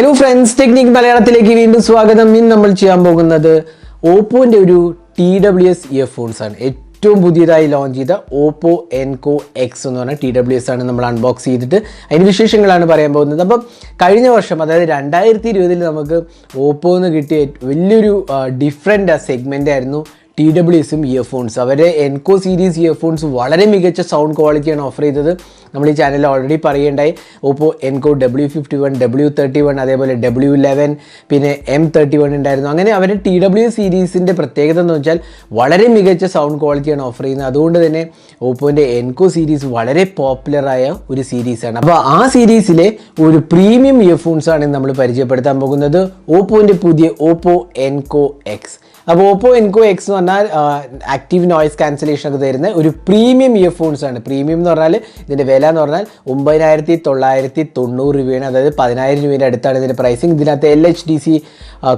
Hello friends, technique മലയാളത്തിലേക്ക് വീണ്ടും സ്വാഗതം. ഇന്ന് നമ്മൾ ചെയ്യാൻ പോകുന്നത് ഓപ്പോൻ്റെ ഒരു TWS ഇയർഫോൺസ് ആണ്. ഏറ്റവും പുതിയതായി ലോഞ്ച് ചെയ്ത ഓപ്പോ എൻകോ എക്സ് എന്ന് പറഞ്ഞാൽ TWS ആണ് നമ്മൾ അൺബോക്സ് ചെയ്തിട്ട് അതിൻ്റെ വിശേഷങ്ങളാണ് പറയാൻ പോകുന്നത്. അപ്പം കഴിഞ്ഞ വർഷം, അതായത് 2020 നമുക്ക് ഓപ്പോന്ന് കിട്ടിയ വലിയൊരു ഡിഫറെൻ്റ് സെഗ്മെൻ്റ് ആയിരുന്നു TWSും ഇയർഫോൺസ്. അവരുടെ എൻകോ സീരീസ് ഇയർഫോൺസ് വളരെ മികച്ച സൗണ്ട് ക്വാളിറ്റിയാണ് ഓഫർ ചെയ്തത്. നമ്മൾ ഈ ചാനലിൽ already പറയുണ്ടായി. Oppo Enco W51, W31, അതേപോലെ W11, പിന്നെ M31 ഉണ്ടായിരുന്നു. അങ്ങനെ അവരുടെ TWS സീരീസിൻ്റെ പ്രത്യേകത എന്ന് വെച്ചാൽ വളരെ മികച്ച സൗണ്ട് ക്വാളിറ്റിയാണ് ഓഫർ ചെയ്യുന്നത്. അതുകൊണ്ട് തന്നെ ഓപ്പോൻ്റെ എൻകോ സീരീസ് വളരെ പോപ്പുലറായ ഒരു സീരീസാണ്. അപ്പോൾ ആ സീരീസിലെ ഒരു പ്രീമിയം ഇയർഫോൺസ് ആണ് നമ്മൾ പരിചയപ്പെടുത്താൻ പോകുന്നത്, ഓപ്പോൻ്റെ പുതിയ ഓപ്പോ എൻകോ എക്സ്. അപ്പോൾ ഓപ്പോ എൻകോ എക്സ് എന്ന് പറഞ്ഞാൽ ആക്റ്റീവ് നോയ്സ് ക്യാൻസലേഷൻ ഒക്കെ തരുന്ന ഒരു പ്രീമിയം ഇയർഫോൺസ് ആണ്. പ്രീമിയം എന്ന് പറഞ്ഞാൽ ഇതിൻ്റെ വില എന്ന് പറഞ്ഞാൽ 9990 രൂപയാണ്, അതായത് 10000 രൂപയുടെ അടുത്താണ് ഇതിൻ്റെ പ്രൈസിങ്. ഇതിനകത്ത് LHDC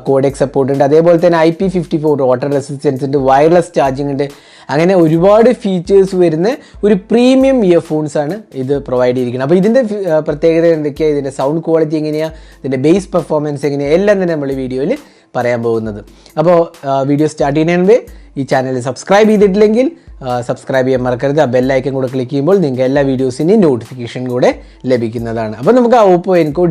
കോഡെക് സപ്പോർട്ട് ഉണ്ട്, അതേപോലെ തന്നെ IP54 വാട്ടർ റെസിസ്റ്റൻസ് ഉണ്ട്, വയർലെസ് ചാർജിങ് ഉണ്ട്. അങ്ങനെ ഒരുപാട് ഫീച്ചേഴ്സ് വരുന്ന ഒരു പ്രീമിയം ഇയർഫോൺസ് ആണ് ഇത് പ്രൊവൈഡ് ചെയ്തിരിക്കുന്നത്. അപ്പോൾ ഇതിൻ്റെ പ്രത്യേകത എന്തൊക്കെയാണ്, ഇതിൻ്റെ സൗണ്ട് ക്വാളിറ്റി എങ്ങനെയാണ്, ഇതിൻ്റെ ബേസ് പെർഫോമൻസ് എങ്ങനെയാണ്, എല്ലാം തന്നെ നമ്മൾ ഈ വീഡിയോയിൽ പറയാൻ പോകുന്നത്. അപ്പോൾ വീഡിയോ സ്റ്റാർട്ട് ചെയ്യുന്നതിന് ഈ ചാനൽ സബ്സ്ക്രൈബ് ചെയ്തിട്ടില്ലെങ്കിൽ സബ്സ്ക്രൈബ് ചെയ്യാൻ മറക്കരുത്. ആ ബെല്ലൈക്കൻ കൂടെ ക്ലിക്ക് ചെയ്യുമ്പോൾ നിങ്ങൾക്ക് എല്ലാ വീഡിയോസിൻ്റെയും നോട്ടിഫിക്കേഷൻ കൂടെ ലഭിക്കുന്നതാണ്. അപ്പോൾ നമുക്ക് ആ ഓപ്പോ എൻകോ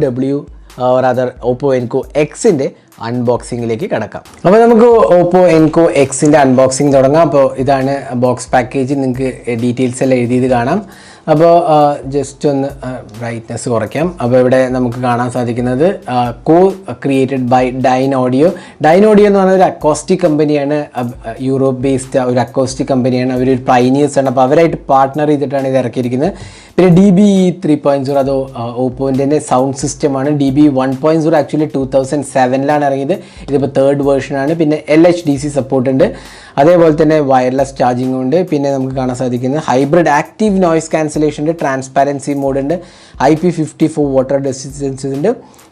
ഓപ്പോ എൻകോ എക്സിൻ്റെ അൺബോക്സിങ്ങിലേക്ക് കിടക്കാം. അപ്പോൾ നമുക്ക് ഓപ്പോ എൻകോ എക്സിൻ്റെ അൺബോക്സിങ് തുടങ്ങാം. അപ്പോൾ ഇതാണ് ബോക്സ് പാക്കേജ്, നിങ്ങൾക്ക് ഡീറ്റെയിൽസ് എല്ലാം എഴുതിയത് കാണാം. അപ്പോൾ ജസ്റ്റ് ഒന്ന് ബ്രൈറ്റ്നെസ് കുറയ്ക്കാം. അപ്പോൾ ഇവിടെ നമുക്ക് കാണാൻ സാധിക്കുന്നത് ക്രിയേറ്റഡ് ബൈ ഡൈൻ ഓഡിയോ എന്ന് പറഞ്ഞ ഒരു അക്കോസ്റ്റിക് കമ്പനിയാണ്, യൂറോപ്പ് ബേസ്ഡ് ഒരു അക്കോസ്റ്റിക് കമ്പനിയാണ്. അവരൊരു പൈനിയേഴ്സ് ആണ്. അപ്പോൾ അവരായിട്ട് പാർട്ട്ണർ ചെയ്തിട്ടാണ് ഇത് ഇറക്കിയിരിക്കുന്നത്. പിന്നെ DBE 3.0 അതോ ഓപ്പോൻ്റെ തന്നെ സൗണ്ട് സിസ്റ്റമാണ്. DBE 1.0 ആക്ച്വലി 2007 ഇറങ്ങിയത്. ഇതിപ്പോൾ 3rd വേർഷനാണ്. പിന്നെ LHDC സപ്പോർട്ട് ഉണ്ട്, അതേപോലെ തന്നെ വയർലെസ് ചാർജിങ് ഉണ്ട്. പിന്നെ നമുക്ക് കാണാൻ സാധിക്കുന്നത് ഹൈബ്രിഡ് ആക്റ്റീവ് നോയ്സ് ക്യാൻസലേഷൻ ഉണ്ട്, ട്രാൻസ്പാരൻസി മോഡ് ഉണ്ട്, IP54 വാട്ടർ റെസിസ്റ്റൻസ് ഉണ്ട്,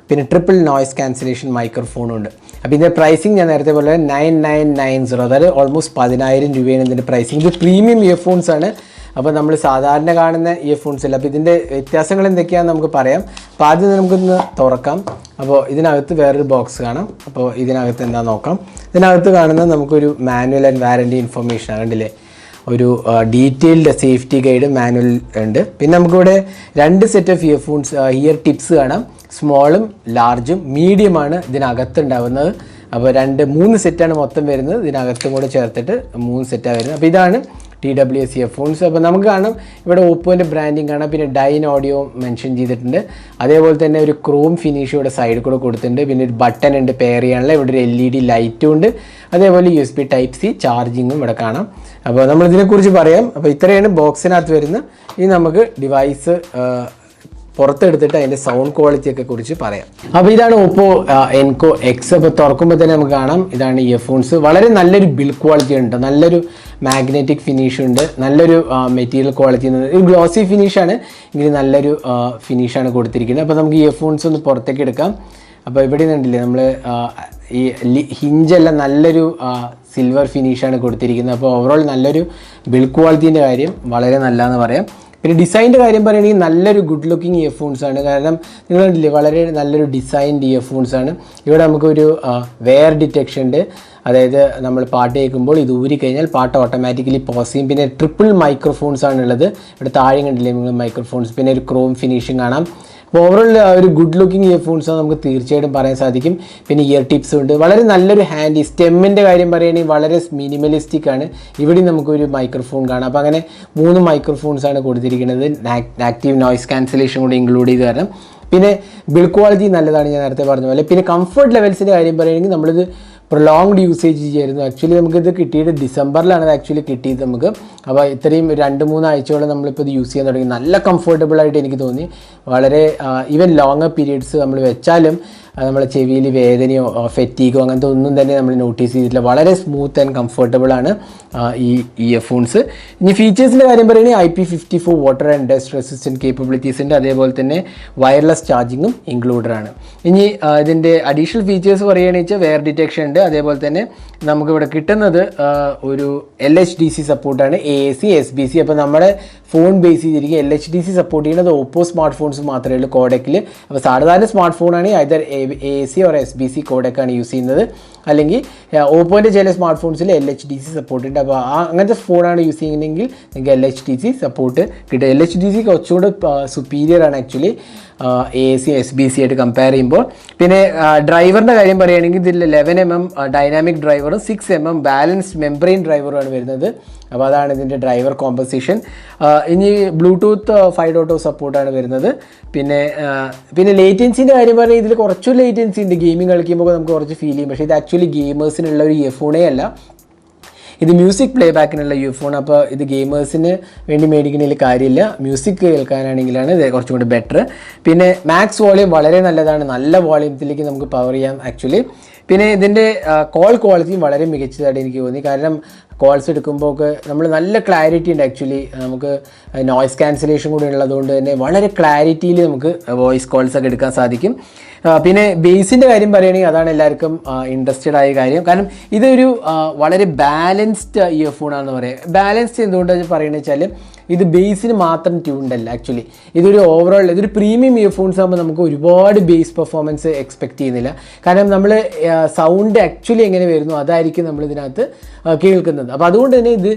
പിന്നെ ട്രിപ്പിൾ നോയ്സ് ക്യാൻസലേഷൻ മൈക്രോഫോണും ഉണ്ട്. അപ്പോൾ ഇതിൻ്റെ പ്രൈസിങ് ഞാൻ നേരത്തെ പോലെ 9990, അതായത് ഓൾമോസ്റ്റ് 10000 രൂപയാണ് ഇതിൻ്റെ പ്രൈസിങ്. ഇത് പ്രീമിയം ഇയർഫോൺസ് ആണ്. അപ്പോൾ നമ്മൾ സാധാരണ കാണുന്ന ഇയർഫോൺസ് അല്ല. അപ്പോൾ ഇതിൻ്റെ വ്യത്യാസങ്ങൾ എന്തൊക്കെയാണെന്ന് നമുക്ക് പറയാം. അപ്പോൾ ആദ്യം നമുക്കൊന്ന് തുറക്കാം. അപ്പോൾ ഇതിനകത്ത് വേറൊരു ബോക്സ് കാണാം. അപ്പോൾ ഇതിനകത്ത് എന്താ നോക്കാം. ഇതിനകത്ത് കാണുന്നത് നമുക്കൊരു മാനുവൽ ആൻഡ് വാറൻറ്റി ഇൻഫർമേഷൻ ആണ്, കണ്ടില്ലേ. ഒരു ഡീറ്റെയിൽഡ് സേഫ്റ്റി ഗൈഡ് മാനുവൽ ഉണ്ട്. പിന്നെ നമുക്കിവിടെ 2 സെറ്റ് ഓഫ് ഇയർ ടിപ്സ് കാണാം. സ്മോളും ലാർജും മീഡിയമാണ് ഇതിനകത്തുണ്ടാവുന്നത്. അപ്പോൾ 3 സെറ്റാണ് മൊത്തം വരുന്നത്. ഇതിനകത്തും കൂടെ ചേർത്തിട്ട് 3 സെറ്റാണ് വരുന്നത്. അപ്പോൾ ഇതാണ് TWS ഇയർഫോൺസ്. അപ്പോൾ നമുക്ക് കാണാം ഇവിടെ ഓപ്പോൻ്റെ ബ്രാൻഡിങ് കാണാം. പിന്നെ ഡൈൻ ഓഡിയോ മെൻഷൻ ചെയ്തിട്ടുണ്ട്, അതേപോലെ തന്നെ ഒരു ക്രോം ഫിനിഷ് ഇവിടെ സൈഡിൽ കൂടെ കൊടുത്തിട്ടുണ്ട്. പിന്നെ ഒരു ബട്ടൺ ഉണ്ട് പെയർ ചെയ്യാനുള്ള, ഇവിടെ ഒരു LED ലൈറ്റും ഉണ്ട്, അതേപോലെ USB Type-C ചാർജിങ്ങും ഇവിടെ കാണാം. അപ്പോൾ നമ്മളിതിനെക്കുറിച്ച് പറയാം. അപ്പോൾ ഇത്രയാണ് ബോക്സിനകത്ത് വരുന്നത്. ഇനി നമുക്ക് ഡിവൈസ് പുറത്തെടുത്തിട്ട് അതിൻ്റെ സൗണ്ട് ക്വാളിറ്റിയൊക്കെ കുറിച്ച് പറയാം. അപ്പോൾ ഇതാണ് ഓപ്പോ എൻകോ എക്സ്. അപ്പോൾ തുറക്കുമ്പോൾ തന്നെ നമുക്ക് കാണാം ഇതാണ് ഇയർഫോൺസ്. വളരെ നല്ലൊരു ബിൽഡ് ക്വാളിറ്റി ഉണ്ട്, നല്ലൊരു മാഗ്നറ്റിക് ഫിനിഷ് ഉണ്ട്, നല്ലൊരു മെറ്റീരിയൽ ക്വാളിറ്റി, ഒരു ഗ്ലോസി ഫിനിഷാണ്, എങ്കിൽ നല്ലൊരു ഫിനിഷാണ് കൊടുത്തിരിക്കുന്നത്. അപ്പോൾ നമുക്ക് ഇയർഫോൺസ് ഒന്ന് പുറത്തേക്ക് എടുക്കാം. അപ്പോൾ ഇവിടെ നിന്നില്ലേ നമ്മൾ ഈ ഹിഞ്ചെല്ലാം നല്ലൊരു സിൽവർ ഫിനിഷാണ് കൊടുത്തിരിക്കുന്നത്. അപ്പോൾ ഓവറോൾ നല്ലൊരു ബിൽഡ് ക്വാളിറ്റീൻ്റെ കാര്യം വളരെ നല്ലതെന്ന് പറയാം. പിന്നെ ഡിസൈൻ്റെ കാര്യം പറയുകയാണെങ്കിൽ നല്ലൊരു ഗുഡ് ലുക്കിംഗ് ഇയർഫോൺസ് ആണ്. കാരണം നിങ്ങൾ കണ്ടില്ലേ, വളരെ നല്ലൊരു ഡിസൈൻഡ് ഇയർഫോൺസ് ആണ്. ഇവിടെ നമുക്കൊരു വെയർ ഡിറ്റക്ഷൻ ഉണ്ട്, അതായത് നമ്മൾ പാട്ട് കേൾക്കുമ്പോൾ ഇത് ഊരിക്കഴിഞ്ഞാൽ പാട്ട് ഓട്ടോമാറ്റിക്കലി പോസ് ചെയ്യും. പിന്നെ ട്രിപ്പിൾ മൈക്രോഫോൺസ് ആണുള്ളത്. ഇവിടെ താഴെ കണ്ടില്ലേ നിങ്ങൾ മൈക്രോഫോൺസ്. പിന്നെ ഒരു ക്രോം ഫിനിഷിംഗ് കാണാം. അപ്പോൾ ഓവറോൾ ഒരു ഗുഡ് ലുക്കിംഗ് ഇയർഫോൺസ് നമുക്ക് തീർച്ചയായിട്ടും പറയാൻ സാധിക്കും. പിന്നെ ഇയർ ടിപ്സും ഉണ്ട്. വളരെ നല്ലൊരു ഹാൻഡി സ്റ്റെമ്മിൻ്റെ കാര്യം പറയുകയാണെങ്കിൽ വളരെ മിനിമലിസ്റ്റിക് ആണ്. ഇവിടെ നമുക്കൊരു മൈക്രോഫോൺ കാണാം. അപ്പോൾ അങ്ങനെ 3 മൈക്രോഫോൺസ് ആണ് കൊടുത്തിരിക്കുന്നത്, ആക്റ്റീവ് നോയ്സ് ക്യാൻസലേഷൻ കൂടി ഇൻക്ലൂഡ് ചെയ്ത് കാരണം. പിന്നെ ബിൽഡ് ക്വാളിറ്റി നല്ലതാണ്, ഞാൻ നേരത്തെ പറഞ്ഞ പോലെ. പിന്നെ കംഫർട്ട് ലെവൽസിൻ്റെ കാര്യം പറയുകയാണെങ്കിൽ നമ്മളിത് പ്രൊലോങ്ഡ് യൂസേജ് ചെയ്യായിരുന്നു. ആക്ച്വലി നമുക്കിത് കിട്ടിയത് ഡിസംബറിലാണ് ഇത് കിട്ടിയത് നമുക്ക്. അപ്പോൾ ഇത്രയും 2-3 ആഴ്ചയോളം നമ്മളിപ്പോൾ ഇത് യൂസ് ചെയ്യാൻ തുടങ്ങി. നല്ല കംഫർട്ടബിളായിട്ട് എനിക്ക് തോന്നി. വളരെ ഈവൻ ലോങ്ങർ പീരീഡ്സ് നമ്മൾ വെച്ചാലും നമ്മളെ ചെവിയിൽ വേദനയോ ഫെറ്റീഗോ അങ്ങനത്തെ ഒന്നും തന്നെ നമ്മൾ നോട്ടീസ് ചെയ്തിട്ടില്ല. വളരെ സ്മൂത്ത് ആൻഡ് കംഫർട്ടബിൾ ആണ് ഈ ഇയർഫോൺസ്. ഇനി ഫീച്ചേഴ്സിൻ്റെ കാര്യം പറയുകയാണെങ്കിൽ IP54 water and dust resistant capabilities ഉണ്ട്, അതേപോലെ തന്നെ വയർലെസ് ചാർജിങ്ങും ഇൻക്ലൂഡഡ് ആണ്. ഇനി ഇതിൻ്റെ അഡീഷണൽ ഫീച്ചേഴ്സ് പറയുകയാണെന്ന് വെച്ചാൽ വെയർ ഡിറ്റക്ഷൻ ഉണ്ട്, അതേപോലെ തന്നെ നമുക്കിവിടെ കിട്ടുന്നത് ഒരു LHDC സപ്പോർട്ടാണ്, AAC SBC. അപ്പോൾ നമ്മുടെ ഫോൺ ബേസ് ചെയ്തിരിക്കും LHDC സപ്പോർട്ട് ചെയ്യുന്നത് ഓപ്പോ സ്മാർട്ട് ഫോൺസ് മാത്രമേ ഉള്ളൂ കോഡെക്കിൽ. അപ്പോൾ സാധാരണ സ്മാർട്ട് ഫോണാണെങ്കിൽ ഐദർ AAC or SBC കോഡൊക്കെയാണ് യൂസ് ചെയ്യുന്നത്. അല്ലെങ്കിൽ ഓപ്പോൻ്റെ ചില സ്മാർട്ട് ഫോൺസിൽ LHDC സപ്പോർട്ട് ഉണ്ട്. അപ്പോൾ അങ്ങനത്തെ ഫോണാണ് യൂസ് ചെയ്യുന്നതെങ്കിൽ നിങ്ങൾക്ക് LHDC സപ്പോർട്ട് കിട്ടും. LHDC കുറച്ചുകൂടെ സുപ്പീരിയർ ആണ് ആക്ച്വലി AAC SBC ആയിട്ട് കമ്പയർ ചെയ്യുമ്പോൾ. പിന്നെ ഡ്രൈവറിൻ്റെ കാര്യം പറയുകയാണെങ്കിൽ ഇതിൽ 11mm ഡൈനാമിക് ഡ്രൈവറും 6mm ബാലൻസ്ഡ് മെംബ്രെയിൻ ഡ്രൈവറുമാണ് വരുന്നത്. അപ്പോൾ അതാണ് ഇതിൻ്റെ ഡ്രൈവർ കോമ്പസിഷൻ. ഇനി ബ്ലൂടൂത്ത് 5.0 സപ്പോർട്ടാണ് വരുന്നത്. പിന്നെ ലേറ്റൻസിൻ്റെ കാര്യം പറഞ്ഞാൽ ഇതിൽ കുറച്ച് ലേറ്റൻസി ഉണ്ട്. ഗെയിമിംഗ് കളിക്കുമ്പോൾ നമുക്ക് കുറച്ച് ഫീൽ ചെയ്യും. പക്ഷേ ഇത് ആക്ച്വലി ഗെയിമേഴ്സിനുള്ള ഒരു ഇയർഫോണേ അല്ല, ഇത് മ്യൂസിക് പ്ലേ ബാക്കിനുള്ള ഇയർഫോൺ. അപ്പോൾ ഇത് ഗെയിമേഴ്സിന് വേണ്ടി മേടിക്കുന്നതിൽ കാര്യമില്ല, മ്യൂസിക് കേൾക്കാനാണെങ്കിലാണ് ഇത് കുറച്ചും കൂടി ബെറ്റർ. പിന്നെ മാക്സ് വോളിയം വളരെ നല്ലതാണ്, നല്ല വോളിയത്തിലേക്ക് നമുക്ക് പവർ ചെയ്യാം ആക്ച്വലി. പിന്നെ ഇതിൻ്റെ കോൾ ക്വാളിറ്റിയും വളരെ മികച്ചതായിട്ട് എനിക്ക് തോന്നി. കാരണം കോൾസ് എടുക്കുമ്പോൾ ഒക്കെ നമ്മൾ നല്ല ക്ലാരിറ്റി ഉണ്ട് ആക്ച്വലി. നമുക്ക് നോയ്സ് ക്യാൻസലേഷൻ കൂടി ഉള്ളതുകൊണ്ട് തന്നെ വളരെ ക്ലാരിറ്റിയിൽ നമുക്ക് വോയിസ് കോൾസ് ഒക്കെ എടുക്കാൻ സാധിക്കും. പിന്നെ ബേസിൻ്റെ കാര്യം പറയുകയാണെങ്കിൽ അതാണ് എല്ലാവർക്കും ഇൻട്രസ്റ്റഡ് ആയ കാര്യം. കാരണം ഇതൊരു വളരെ ബാലൻസ്ഡ് ഇയർഫോണാണെന്ന് പറയാം. ബാലൻസ്ഡ് എന്തുകൊണ്ടാണ് പറയുന്നത് വെച്ചാൽ ഇത് ബേസിന് മാത്രം ട്യൂൺഡ് അല്ല ആക്ച്വലി. ഇതൊരു ഓവറോൾ ഇതൊരു പ്രീമിയം ഇയർഫോൺസ് ആകുമ്പോൾ നമുക്ക് ഒരുപാട് ബേസ് പെർഫോമൻസ് എക്സ്പെക്റ്റ് ചെയ്യുന്നില്ല. കാരണം നമ്മൾ സൗണ്ട് ആക്ച്വലി എങ്ങനെ വരുന്നു അതായിരിക്കും നമ്മൾ ഇതിനകത്ത് കേൾക്കുന്നത്. അപ്പോൾ അതുകൊണ്ട് തന്നെ ഇത്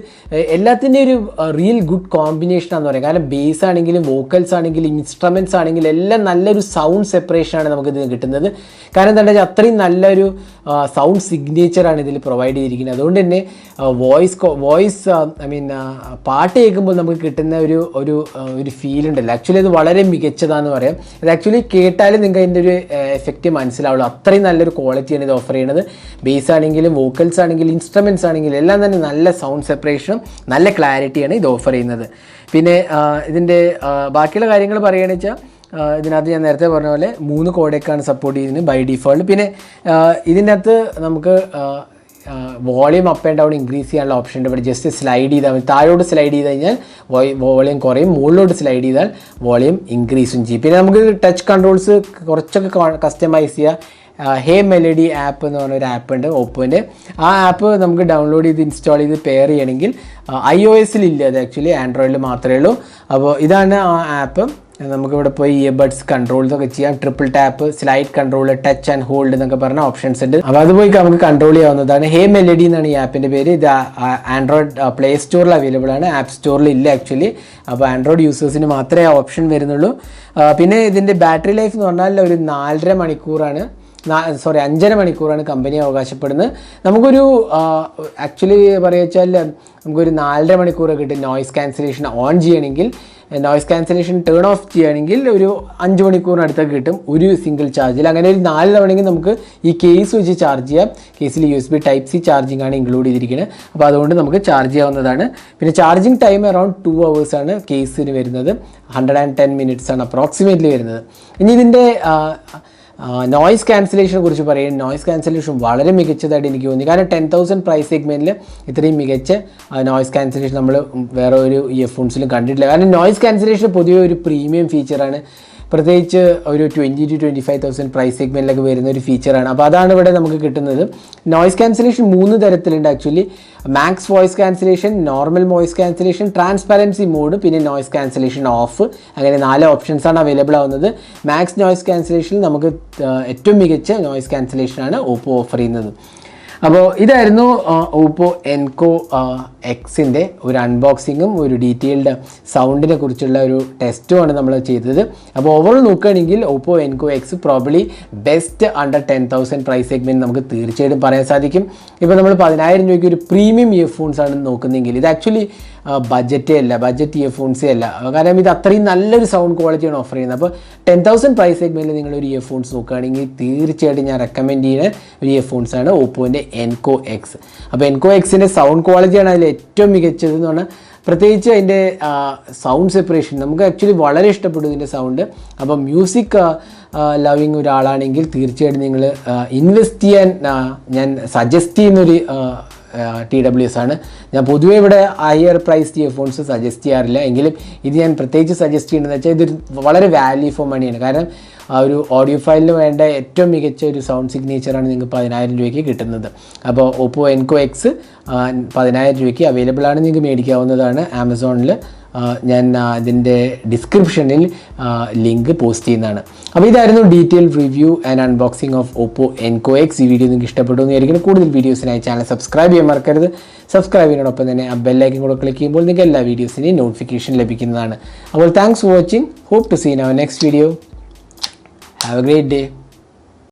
എല്ലാത്തിൻ്റെ ഒരു റിയൽ ഗുഡ് കോമ്പിനേഷനാണെന്ന് പറയാം. കാരണം ബേസ് ആണെങ്കിലും വോക്കൽസ് ആണെങ്കിലും ഇൻസ്ട്രുമെൻറ്റ്സ് ആണെങ്കിലും എല്ലാം നല്ലൊരു സൗണ്ട് സെപ്പറേഷനാണ് നമുക്കിത് കിട്ടുന്നത്. കാരണം എന്താ വെച്ചാൽ അത്രയും നല്ലൊരു സൗണ്ട് സിഗ്നേച്ചറാണ് ഇതിൽ പ്രൊവൈഡ് ചെയ്തിരിക്കുന്നത്. അതുകൊണ്ട് തന്നെ വോയിസ് പാട്ട് കേൾക്കുമ്പോൾ നമുക്ക് കിട്ടുന്ന ഒരു ഫീൽ ഉണ്ടല്ലോ, ആക്ച്വലി അത് വളരെ മികച്ചതാണെന്ന് പറയാം. ഇത് ആക്ച്വലി കേട്ടാലും നിങ്ങൾക്ക് അതിൻ്റെ ഒരു എഫക്റ്റ് മനസ്സിലാവുള്ളൂ. അത്രയും നല്ലൊരു ക്വാളിറ്റിയാണ് ഇത് ഓഫർ ചെയ്യുന്നത്. ബേസ് ആണെങ്കിലും വോക്കൽസ് ആണെങ്കിലും ഇൻസ്ട്രുമെൻറ്റ്സ് ആണെങ്കിലും എല്ലാം തന്നെ നല്ല സൗണ്ട് സെപ്പറേഷനും നല്ല ക്ലാരിറ്റിയാണ് ഇത് ഓഫർ ചെയ്യുന്നത്. പിന്നെ ഇതിൻ്റെ ബാക്കിയുള്ള കാര്യങ്ങൾ പറയുകയാണെന്ന് വെച്ചാൽ ഇതിനകത്ത് ഞാൻ നേരത്തെ പറഞ്ഞ പോലെ 3 കോഡൊക്കെയാണ് സപ്പോർട്ട് ചെയ്യുന്നത് ബൈ ഡിഫോൾട്ട്. പിന്നെ ഇതിനകത്ത് നമുക്ക് volume up and down increase ചെയ്യാനുള്ള ഓപ്ഷൻ ഉണ്ട്. ഇവിടെ ജസ്റ്റ് സ്ലൈഡ് ചെയ്താൽ മതി. താഴോട്ട് സ്ലൈഡ് ചെയ്ത് കഴിഞ്ഞാൽ വോളിയം കുറയും, മുകളിലോട്ട് സ്ലൈഡ് ചെയ്താൽ വോളിയം ഇൻക്രീസും ചെയ്യും. പിന്നെ നമുക്ക് ടച്ച് കൺട്രോൾസ് കുറച്ചൊക്കെ കസ്റ്റമൈസ് ചെയ്യുക. ഹേ മെലഡി ആപ്പ് എന്ന് പറഞ്ഞൊരു ആപ്പ് ഉണ്ട് ഓപ്പോൻ്റെ. ആ ആപ്പ് നമുക്ക് ഡൗൺലോഡ് ചെയ്ത് ഇൻസ്റ്റാൾ ചെയ്ത് പെയർ ചെയ്യണമെങ്കിൽ iOS-ൽ ഇല്ല, അത് ആക്ച്വലി ആൻഡ്രോയിഡിൽ മാത്രമേ ഉള്ളൂ. അപ്പോൾ ഇതാണ് ആ ആപ്പ്. നമുക്കിവിടെ പോയി ഇയർബഡ്സ് കൺട്രോൾസ് ഒക്കെ ചെയ്യാം. Triple tap, slide control, touch and hold എന്നൊക്കെ പറഞ്ഞ ഓപ്ഷൻസ് ഉണ്ട്. അപ്പോൾ അത് പോയി നമുക്ക് കൺട്രോൾ ചെയ്യാവുന്നതാണ്. ഹേ മെലഡി എന്നാണ് ഈ ആപ്പിൻ്റെ പേര്. ഇത് ആൻഡ്രോയിഡ് പ്ലേ സ്റ്റോറിൽ അവൈലബിൾ ആണ്, ആപ്പ് സ്റ്റോറിൽ ഇല്ല ആക്ച്വലി. അപ്പോൾ ആൻഡ്രോയിഡ് യൂസേഴ്സിന് മാത്രമേ ആ ഓപ്ഷൻ വരുന്നുള്ളൂ. പിന്നെ ഇതിൻ്റെ ബാറ്ററി ലൈഫ് എന്ന് പറഞ്ഞാൽ ഒരു 4.5 മണിക്കൂറാണ് 5.5 മണിക്കൂറാണ് കമ്പനി അവകാശപ്പെടുന്നത്. നമുക്കൊരു ആക്ച്വലി പറയുക വെച്ചാൽ നമുക്കൊരു 4.5 മണിക്കൂർ കിട്ടും. നോയ്സ് ക്യാൻസലേഷൻ ഓൺ ചെയ്യണമെങ്കിൽ, നോയ്സ് ക്യാൻസലേഷൻ ടേൺ ഓഫ് ചെയ്യുകയാണെങ്കിൽ ഒരു 5 മണിക്കൂറിനടുത്തൊക്കെ കിട്ടും ഒരു സിംഗിൾ ചാർജിൽ. അങ്ങനെ ഒരു 4 തവണയെങ്കിൽ നമുക്ക് ഈ കേസ് വെച്ച് ചാർജ് ചെയ്യാം. കേസിൽ USB Type-C ചാർജിങ് ആണ് ഇൻക്ലൂഡ് ചെയ്തിരിക്കുന്നത്. അപ്പോൾ അതുകൊണ്ട് നമുക്ക് ചാർജ് ചെയ്യാവുന്നതാണ്. പിന്നെ ചാർജിങ് ടൈം അറൗണ്ട് 2 hours ആണ് കേസിന് വരുന്നത്. 110 minutes ആണ് അപ്രോക്സിമേറ്റ്ലി വരുന്നത്. ഇനി ഇതിൻ്റെ നോയ്സ് ക്യാൻസലേഷനെ കുറിച്ച് പറയും. നോയ്സ് ക്യാൻസലേഷൻ വളരെ മികച്ചതായിട്ട് എനിക്ക് തോന്നി. കാരണം 10,000 പ്രൈസ് സെഗ്മെൻറ്റിൽ ഇത്രയും മികച്ച നോയ്സ് ക്യാൻസലേഷൻ നമ്മൾ വേറെ ഒരു ഇയർഫോൺസിലും കണ്ടിട്ടില്ല. കാരണം നോയ്സ് ക്യാൻസലേഷൻ പൊതുവെ ഒരു പ്രീമിയം ഫീച്ചറാണ്. പ്രത്യേകിച്ച് ഒരു 20,000 to 25,000 പ്രൈസ് സെഗ്മെൻറ്റിലൊക്കെ വരുന്ന ഒരു ഫീച്ചറാണ്. അപ്പോൾ അതാണ് ഇവിടെ നമുക്ക് കിട്ടുന്നത്. നോയ്സ് ക്യാൻസലേഷൻ 3 തരത്തിലുണ്ട് actually. Max voice cancellation, normal voice cancellation, transparency mode, പിന്നെ നോയ്സ് ക്യാൻസലേഷൻ ഓഫ്. അങ്ങനെ 4 ഓപ്ഷൻസാണ് അവൈലബിൾ ആവുന്നത്. മാക്സ് നോയ്സ് ക്യാൻസലേഷനിൽ നമുക്ക് ഏറ്റവും മികച്ച നോയ്സ് ക്യാൻസലേഷനാണ് ഓപ്പോ ഓഫർ ചെയ്യുന്നത്. അപ്പോൾ ഇതായിരുന്നു ഓപ്പോ എൻകോ എക്സിൻ്റെ ഒരു അൺബോക്സിങ്ങും ഒരു ഡീറ്റെയിൽഡ് സൗണ്ടിനെ കുറിച്ചുള്ള ഒരു ടെസ്റ്റുമാണ് നമ്മൾ ചെയ്തത്. അപ്പോൾ ഓവറോൾ നോക്കുകയാണെങ്കിൽ Oppo Enco X probably best under 10,000 price segment നമുക്ക് തീർച്ചയായിട്ടും പറയാൻ സാധിക്കും. ഇപ്പോൾ നമ്മൾ 10,000 രൂപയ്ക്ക് ഒരു പ്രീമിയം ഇയർഫോൺസ് ആണ് നോക്കുന്നതെങ്കിൽ ഇത് ആക്ച്വലി ബഡ്ജറ്റേ അല്ല, ബഡ്ജറ്റ് ഇയർഫോൺസേ അല്ല. കാരണം ഇത് അത്രയും നല്ലൊരു സൗണ്ട് ക്വാളിറ്റിയാണ് ഓഫർ ചെയ്യുന്നത്. അപ്പോൾ 10,000 പ്രൈസ് സെഗ്മെൻറ്റിൽ നിങ്ങളൊരു ഇയർഫോൺസ് നോക്കുകയാണെങ്കിൽ തീർച്ചയായിട്ടും ഞാൻ റെക്കമെൻഡ് ചെയ്യുന്ന ഒരു ഇയർഫോൺസാണ് ഓപ്പോൻ്റെ എൻകോ എക്സ്. അപ്പോൾ എൻകോ എക്സിൻ്റെ സൗണ്ട് ക്വാളിറ്റിയാണ് അതിൽ ഏറ്റവും മികച്ചത് എന്ന് പറഞ്ഞാൽ. പ്രത്യേകിച്ച് അതിൻ്റെ സൗണ്ട് സെപ്പറേഷൻ നമുക്ക് ആക്ച്വലി വളരെ ഇഷ്ടപ്പെട്ടു ഇതിൻ്റെ സൗണ്ട്. അപ്പോൾ മ്യൂസിക് ലവിങ് ഒരാളാണെങ്കിൽ തീർച്ചയായിട്ടും നിങ്ങൾ ഇൻവെസ്റ്റ് ചെയ്യാൻ ഞാൻ സജസ്റ്റ് ചെയ്യുന്നൊരു TWS ആണ്. ഞാൻ പൊതുവേ ഇവിടെ ഹയർ പ്രൈസ്ഡ് ഇയർഫോൺസ് സജസ്റ്റ് ചെയ്യാറില്ല. എങ്കിലും ഇത് ഞാൻ പ്രത്യേകിച്ച് സജസ്റ്റ് ചെയ്യുന്നതെന്ന് വെച്ചാൽ ഇതൊരു വളരെ വാല്യൂ ഫോർ മണിയാണ്. കാരണം ആ ഒരു ഓഡിയോ ഫയലിന് വേണ്ട ഏറ്റവും മികച്ച ഒരു സൗണ്ട് സിഗ്നേച്ചറാണ് നിങ്ങൾക്ക് 10,000 രൂപയ്ക്ക് കിട്ടുന്നത്. അപ്പോൾ Oppo Enco X 10,000 രൂപയ്ക്ക് അവൈലബിൾ ആണ്, നിങ്ങൾക്ക് മേടിക്കാവുന്നതാണ്. ആമസോണിൽ ഞാൻ ഇതിൻ്റെ ഡിസ്ക്രിപ്ഷനിൽ ലിങ്ക് പോസ്റ്റ് ചെയ്യുന്നതാണ്. അപ്പോൾ ഇതായിരുന്നു detail review and unboxing of Oppo Enco X. ഈ വീഡിയോ നിങ്ങൾക്ക് ഇഷ്ടപ്പെട്ടു എന്ന് വിചാരിക്കുന്നു. കൂടുതൽ വീഡിയോസിനായി ചാനൽ സബ്സ്ക്രൈബ് ചെയ്യാൻ മറക്കരുത്. സബ്സ്ക്രൈബ് ചെയ്യുന്നതോടൊപ്പം തന്നെ ആ ബെല്ലൈക്കൻ കൂടെ ക്ലിക്ക് ചെയ്യുമ്പോൾ നിങ്ങൾക്ക് എല്ലാ വീഡിയോസിൻ്റെയും നോട്ടിഫിക്കേഷൻ ലഭിക്കുന്നതാണ്. അപ്പോൾ thanks for watching. Hope to see in our next video. Have a great day.